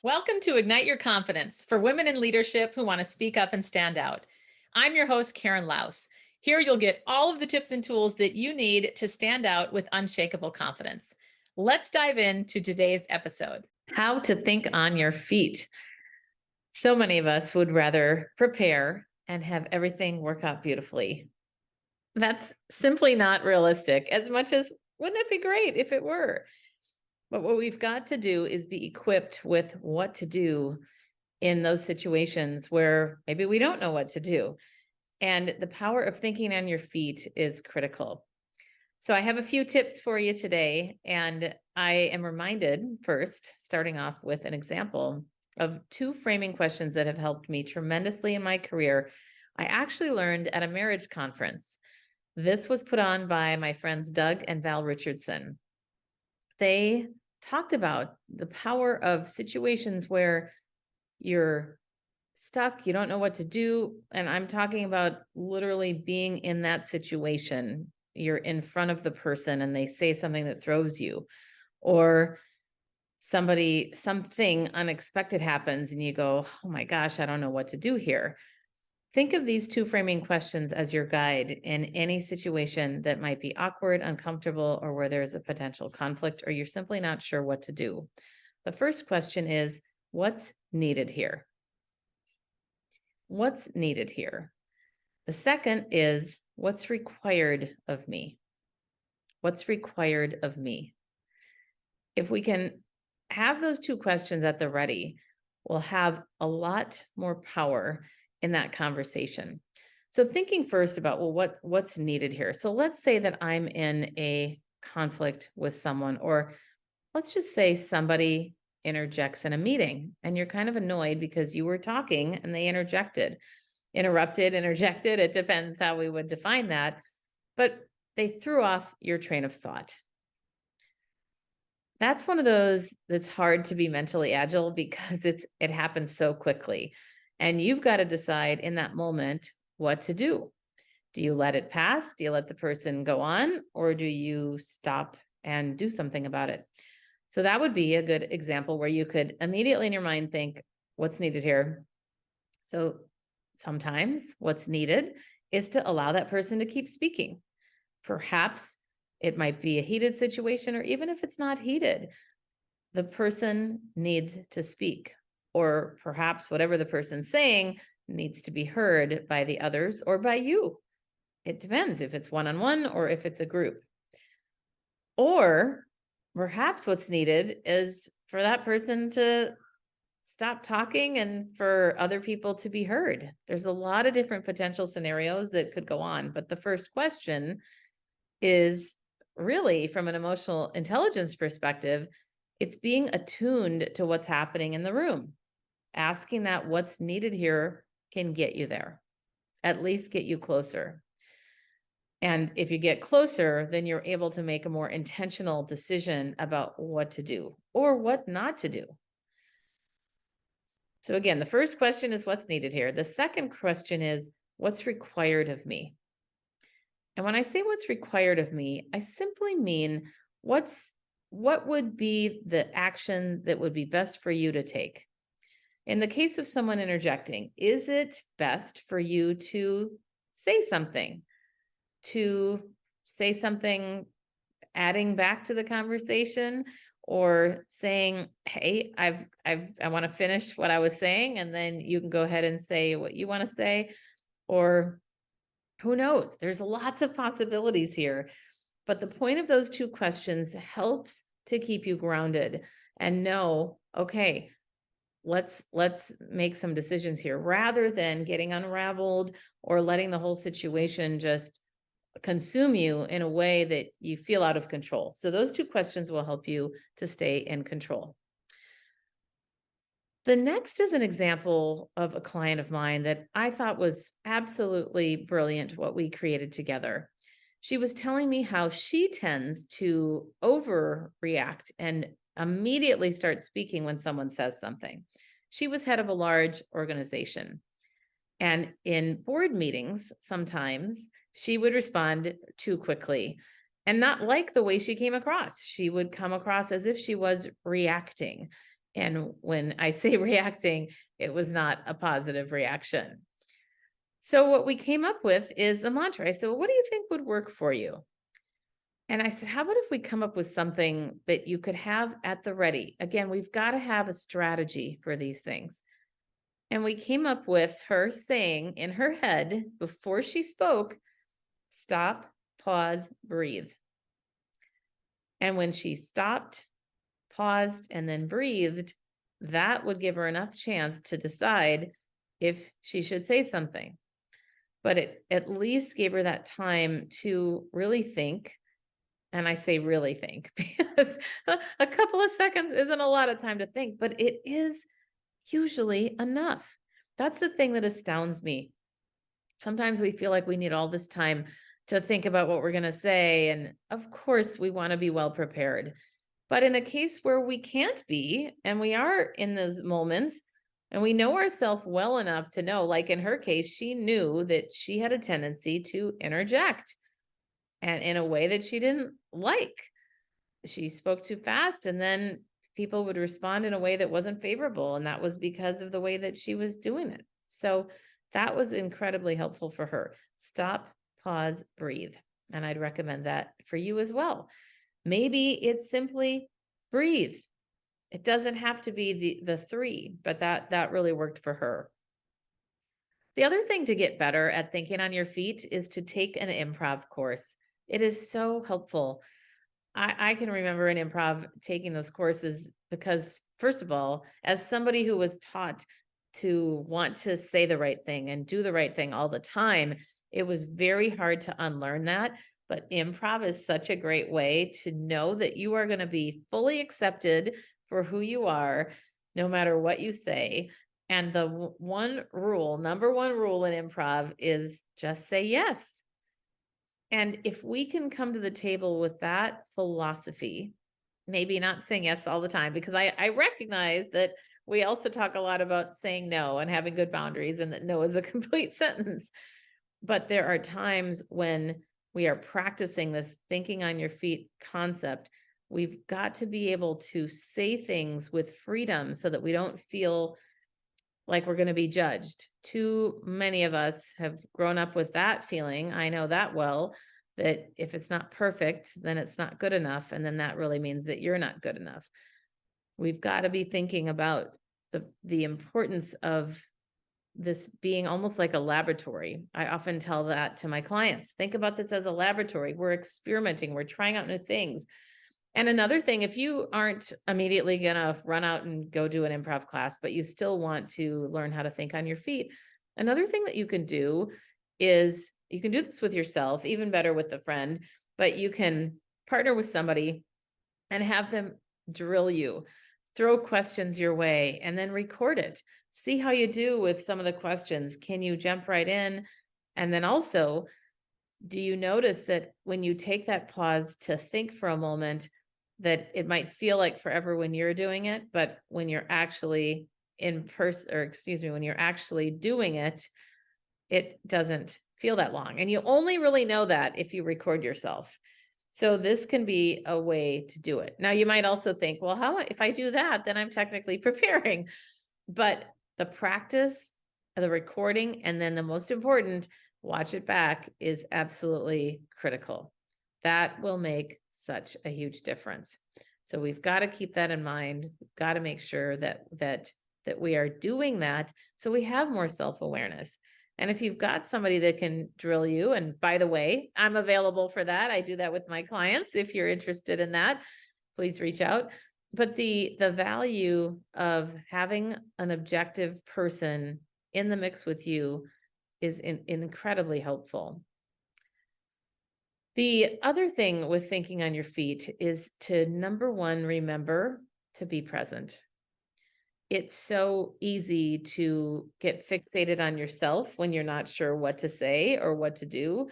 Welcome to Ignite Your Confidence for women in leadership who want to speak up and stand out. I'm your host, Karen Laus. Here you'll get all of the tips and tools that you need to stand out with unshakable confidence. Let's dive into today's episode. How to think on your feet. So many of us would rather prepare and have everything work out beautifully. That's simply not realistic, as much as wouldn't it be great if it were? But what we've got to do is be equipped with what to do in those situations where maybe we don't know what to do. And the power of thinking on your feet is critical. So I have a few tips for you today. And I am reminded first, starting off with an example of two framing questions that have helped me tremendously in my career. I actually learned at a marriage conference. This was put on by my friends Doug and Val Richardson. They talked about the power of situations where you're stuck, you don't know what to do. And I'm talking about literally being in that situation. You're in front of the person and they say something that throws you, or something unexpected happens and you go, oh my gosh, I don't know what to do here. Think of these two framing questions as your guide in any situation that might be awkward, uncomfortable, or where there's a potential conflict, or you're simply not sure what to do. The first question is, what's needed here? What's needed here? The second is, what's required of me? What's required of me? If we can have those two questions at the ready, we'll have a lot more power in that conversation. So thinking first about, well, what's needed here? So let's say that I'm in a conflict with someone, or let's just say somebody interjects in a meeting and you're kind of annoyed because you were talking and they interjected. Interrupted, interjected, it depends how we would define that, but they threw off your train of thought. That's one of those that's hard to be mentally agile because it happens so quickly. And you've got to decide in that moment what to do. Do you let it pass? Do you let the person go on? Or do you stop and do something about it? So that would be a good example where you could immediately in your mind think, what's needed here? So sometimes what's needed is to allow that person to keep speaking. Perhaps it might be a heated situation, or even if it's not heated, the person needs to speak. Or perhaps whatever the person's saying needs to be heard by the others or by you. It depends if it's one-on-one or if it's a group. Or perhaps what's needed is for that person to stop talking and for other people to be heard. There's a lot of different potential scenarios that could go on. But the first question is really, from an emotional intelligence perspective, it's being attuned to what's happening in the room. Asking that what's needed here can get you there, at least get you closer. And if you get closer, then you're able to make a more intentional decision about what to do or what not to do. So again, the first question is what's needed here. The second question is what's required of me. And when I say what's required of me, I simply mean what would be the action that would be best for you to take. In the case of someone interjecting, is it best for you to say something, adding back to the conversation, or saying, hey, I want to finish what I was saying, and then you can go ahead and say what you want to say, or who knows? There's lots of possibilities here. But the point of those two questions helps to keep you grounded and know, okay, let's make some decisions here rather than getting unraveled or letting the whole situation just consume you in a way that you feel out of control. So those two questions will help you to stay in control. The next is an example of a client of mine that I thought was absolutely brilliant, what we created together. She was telling me how she tends to overreact and immediately start speaking when someone says something. She was head of a large organization. And in board meetings, sometimes she would respond too quickly and not like the way she came across. She would come across as if she was reacting. And when I say reacting, it was not a positive reaction. So what we came up with is a mantra. I said, well, what do you think would work for you? And I said, how about if we come up with something that you could have at the ready? Again, we've got to have a strategy for these things. And we came up with her saying in her head before she spoke, stop, pause, breathe. And when she stopped, paused, and then breathed, that would give her enough chance to decide if she should say something. But it at least gave her that time to really think. And I say really think because a couple of seconds isn't a lot of time to think, but it is usually enough. That's the thing that astounds me. Sometimes we feel like we need all this time to think about what we're going to say. And of course, we want to be well prepared. But in a case where we can't be, and we are in those moments, and we know ourselves well enough to know, like in her case, she knew that she had a tendency to interject and in a way that she didn't like. She spoke too fast, and then people would respond in a way that wasn't favorable. And that was because of the way that she was doing it. So that was incredibly helpful for her. Stop, pause, breathe. And I'd recommend that for you as well. Maybe it's simply breathe. It doesn't have to be the three, but that really worked for her. The other thing to get better at thinking on your feet is to take an improv course. It is so helpful. I can remember in improv taking those courses because, first of all, as somebody who was taught to want to say the right thing and do the right thing all the time, it was very hard to unlearn that. But improv is such a great way to know that you are going to be fully accepted for who you are, no matter what you say. And the number one rule in improv is just say yes. And if we can come to the table with that philosophy, maybe not saying yes all the time, because I recognize that we also talk a lot about saying no and having good boundaries, and that no is a complete sentence. But there are times when we are practicing this thinking on your feet concept. We've got to be able to say things with freedom so that we don't feel like we're going to be judged. Too many of us have grown up with that feeling. I know that well, that if it's not perfect, then it's not good enough. And then that really means that you're not good enough. We've got to be thinking about the importance of this being almost like a laboratory. I often tell that to my clients. Think about this as a laboratory. We're experimenting, we're trying out new things. And another thing, if you aren't immediately going to run out and go do an improv class, but you still want to learn how to think on your feet, another thing that you can do is you can do this with yourself, even better with a friend, but you can partner with somebody and have them drill you, throw questions your way, and then record it. See how you do with some of the questions. Can you jump right in? And then also, do you notice that when you take that pause to think for a moment, that it might feel like forever when you're doing it, but when you're actually in person, or excuse me, when you're actually doing it, it doesn't feel that long. And you only really know that if you record yourself. So this can be a way to do it. Now, you might also think, well, how if I do that, then I'm technically preparing. But the practice, the recording, and then the most important, watch it back, is absolutely critical. That will make such a huge difference. So we've got to keep that in mind. We've got to make sure that we are doing that so we have more self-awareness. And if you've got somebody that can drill you, and by the way, I'm available for that. I do that with my clients. If you're interested in that, please reach out. But the value of having an objective person in the mix with you is incredibly helpful. The other thing with thinking on your feet is to, number one, remember to be present. It's so easy to get fixated on yourself when you're not sure what to say or what to do.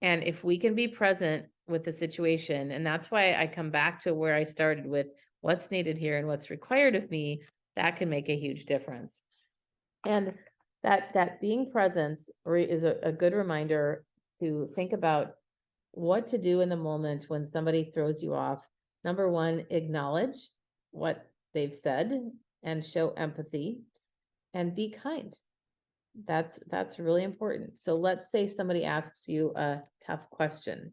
And if we can be present with the situation, and that's why I come back to where I started with what's needed here and what's required of me, that can make a huge difference. And that being present is a good reminder to think about what to do in the moment when somebody throws you off. Number one, acknowledge what they've said and show empathy and be kind. That's really important. So let's say somebody asks you a tough question.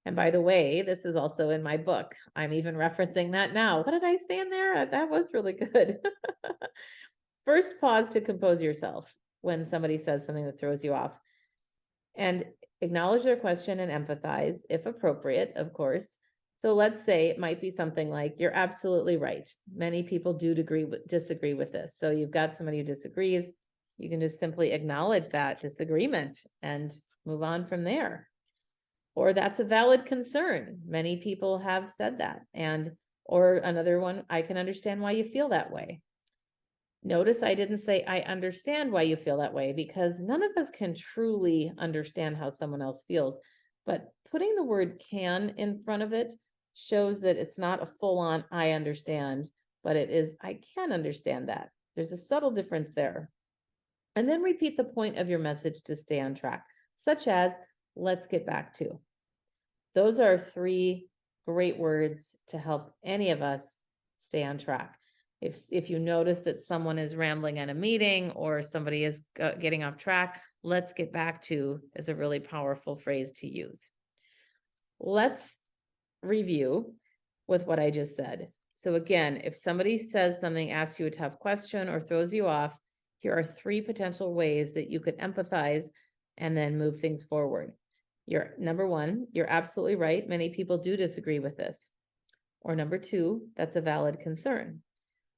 And by the way, this is also in my book. I'm even referencing that now. What did I say in there? That was really good. First, pause to compose yourself when somebody says something that throws you off, and acknowledge their question and empathize if appropriate, of course. So let's say it might be something like, you're absolutely right. Many people do disagree with this. So you've got somebody who disagrees. You can just simply acknowledge that disagreement and move on from there. Or that's a valid concern. Many people have said that. Or another one, I can understand why you feel that way. Notice I didn't say, I understand why you feel that way, because none of us can truly understand how someone else feels. But putting the word can in front of it shows that it's not a full-on, I understand, but it is, I can understand that. There's a subtle difference there. And then repeat the point of your message to stay on track, such as, let's get back to. Those are 3 great words to help any of us stay on track. If you notice that someone is rambling at a meeting or somebody is getting off track, let's get back to is a really powerful phrase to use. Let's review with what I just said. So again, if somebody says something, asks you a tough question, or throws you off, here are 3 potential ways that you could empathize and then move things forward. Number 1, you're absolutely right. Many people do disagree with this. Or number 2, that's a valid concern.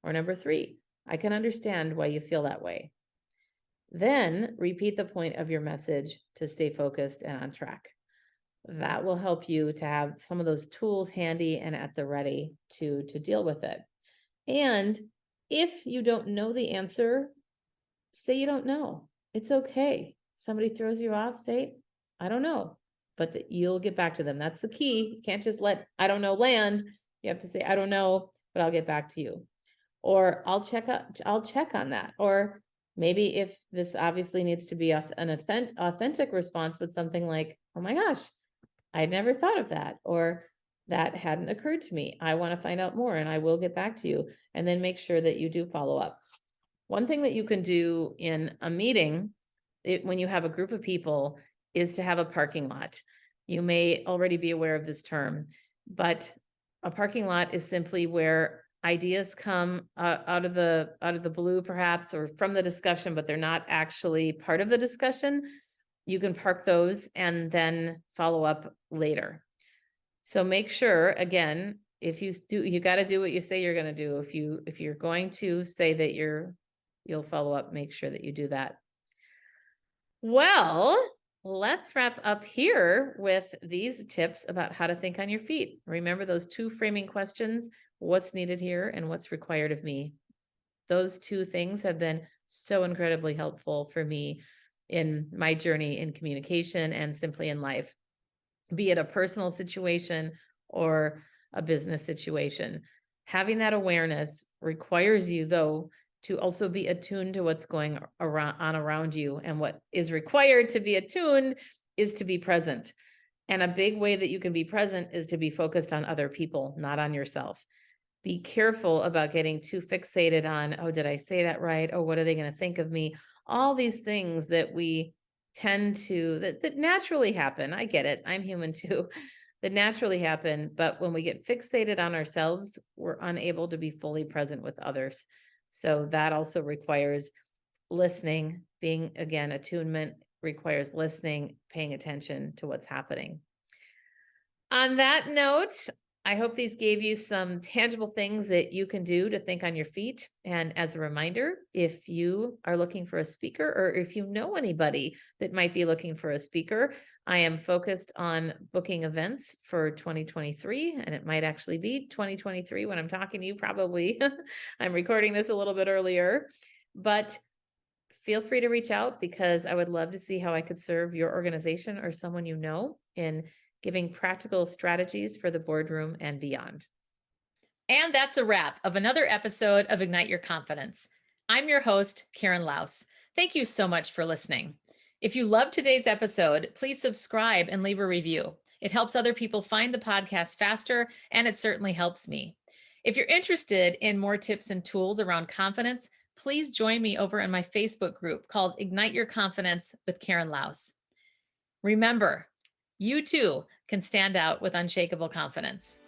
Or number 3, I can understand why you feel that way. Then repeat the point of your message to stay focused and on track. That will help you to have some of those tools handy and at the ready to deal with it. And if you don't know the answer, say you don't know. It's okay. Somebody throws you off, say, I don't know, but you'll get back to them. That's the key. You can't just let I don't know land. You have to say, I don't know, but I'll get back to you. Or I'll check on that. Or maybe if this obviously needs to be an authentic response, but something like, oh my gosh, I'd never thought of that. Or that hadn't occurred to me. I want to find out more and I will get back to you. And then make sure that you do follow up. One thing that you can do in a meeting, when you have a group of people, is to have a parking lot. You may already be aware of this term, but a parking lot is simply where ideas come out of the blue, perhaps, or from the discussion, but they're not actually part of the discussion. You can park those and then follow up later. So make sure, again, if you got to do what you say you're going to do. If you're going to say that you'll follow up, make sure that you do that. Well, let's wrap up here with these tips about how to think on your feet. Remember those 2 framing questions, what's needed here and what's required of me. Those 2 things have been so incredibly helpful for me in my journey in communication and simply in life, be it a personal situation or a business situation. Having that awareness requires you, though, to also be attuned to what's going on around you. And what is required to be attuned is to be present. And a big way that you can be present is to be focused on other people, not on yourself. Be careful about getting too fixated on, oh, did I say that right? Oh, what are they going to think of me? All these things that we tend to, that naturally happen. I get it. I'm human too. That naturally happen. But when we get fixated on ourselves, we're unable to be fully present with others. So that also requires listening. Being, again, attunement requires listening, paying attention to what's happening. On that note, I hope these gave you some tangible things that you can do to think on your feet. And as a reminder, if you are looking for a speaker, or if you know anybody that might be looking for a speaker, I am focused on booking events for 2023, and it might actually be 2023 when I'm talking to you, probably. I'm recording this a little bit earlier, but feel free to reach out, because I would love to see how I could serve your organization or someone you know in giving practical strategies for the boardroom and beyond. And that's a wrap of another episode of Ignite Your Confidence. I'm your host, Karen Laus. Thank you so much for listening. If you loved today's episode, please subscribe and leave a review. It helps other people find the podcast faster, and it certainly helps me. If you're interested in more tips and tools around confidence, please join me over in my Facebook group called Ignite Your Confidence with Karen Laus. Remember, you too can stand out with unshakable confidence.